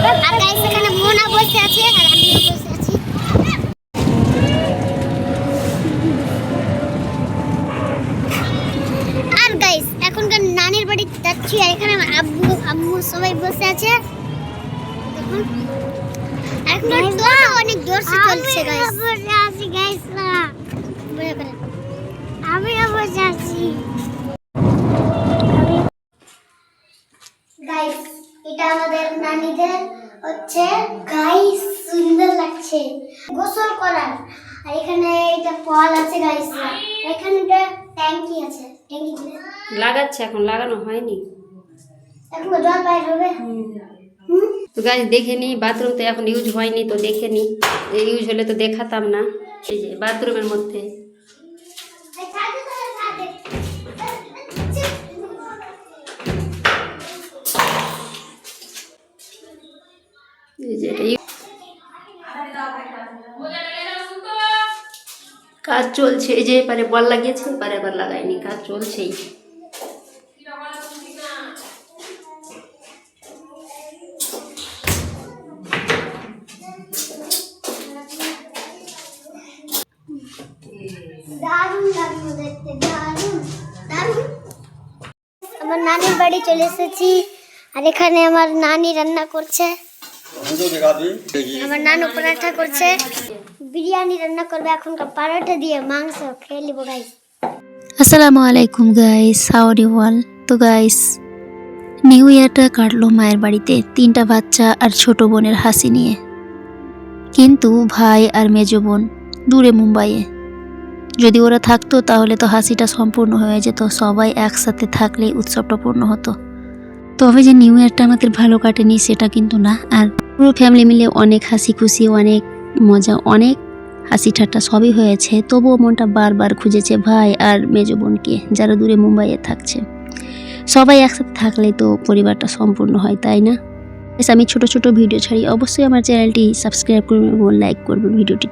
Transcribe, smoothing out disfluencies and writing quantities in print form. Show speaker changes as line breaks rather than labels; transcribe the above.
আর guys এখানে মোনা বসে আছে আর আমিও বসে আছি। আর গাইস এখনকার নানির বাড়ি যাচ্ছি আর এখানে আমার আব্বু আম্মু সবাই বসে আছে। দেখুন এখন তো অনেক জোরসে চলছে গাইস। বসে আছি গাইস না আমিও বসে আছি গাইস। এটা আমাদের নানিদের হচ্ছে গাইস, সুন্দর লাগছে গোসল করার। আর এখানে এটা কল আছে গাইস, এখানে একটা ট্যাঙ্কি আছে, ট্যাঙ্কি
লাগাচ্ছে, এখন লাগানো হয়নি,
এখন জল বাইর হবে।
তো গাইস দেখে নি, বাথরুম তো এখন ইউজ হয়নি, তো দেখে নি, ইউজ হলে তো দেখাতাম না। এই যে বাথরুমের মধ্যে কাজ চলছে। এই যে এপারে বল লাগিয়েছে, এপারে আবার লাগাইনি, কাজ চলছেই।
আমার নানির বাড়ি চলে এসেছি আর এখানে আমার নানি রান্না করছে। আমার নানু পরোটা করছে, বিরিয়ানি রান্না করবে এখন, পরোটা দিয়ে মাংস খেয়ে নিব গাইস।
আসসালামু আলাইকুম guys, how are you all. তো গাইস নিউ ইয়ারটা কাটলো মায়ের বাড়িতে, 3টা বাচ্চা আর ছোট বোনের হাসি নিয়ে। কিন্তু ভাই আর মেজ বোন দূরে মুম্বাইয়ে। যদি ওরা থাকতো তাহলে তো হাসিটা সম্পূর্ণ হয়ে যেত, সবাই একসাথে থাকলেই উৎসবটা পূর্ণ হতো। তবে যে নিউ ইয়ারটা আমাদের ভালো কাটেনি সেটা কিন্তু না, আর পুরো ফ্যামিলি মিলে অনেক হাসি খুশি, অনেক মজা, অনেক হাসি ঠাট্টা সবই হয়েছে। তবুও মনটা বারবার খুঁজেছে ভাই আর মেজ বোনকে, যারা দূরে মুম্বাইয়ে থাকছে। সবাই একসাথে থাকলে তো পরিবারটা সম্পূর্ণ হয়, তাই না? আমি ছোট ছোট ভিডিও ছাড়ি, অবশ্যই আমার চ্যানেলটি সাবস্ক্রাইব করবেন এবং লাইক করবেন ভিডিওটি।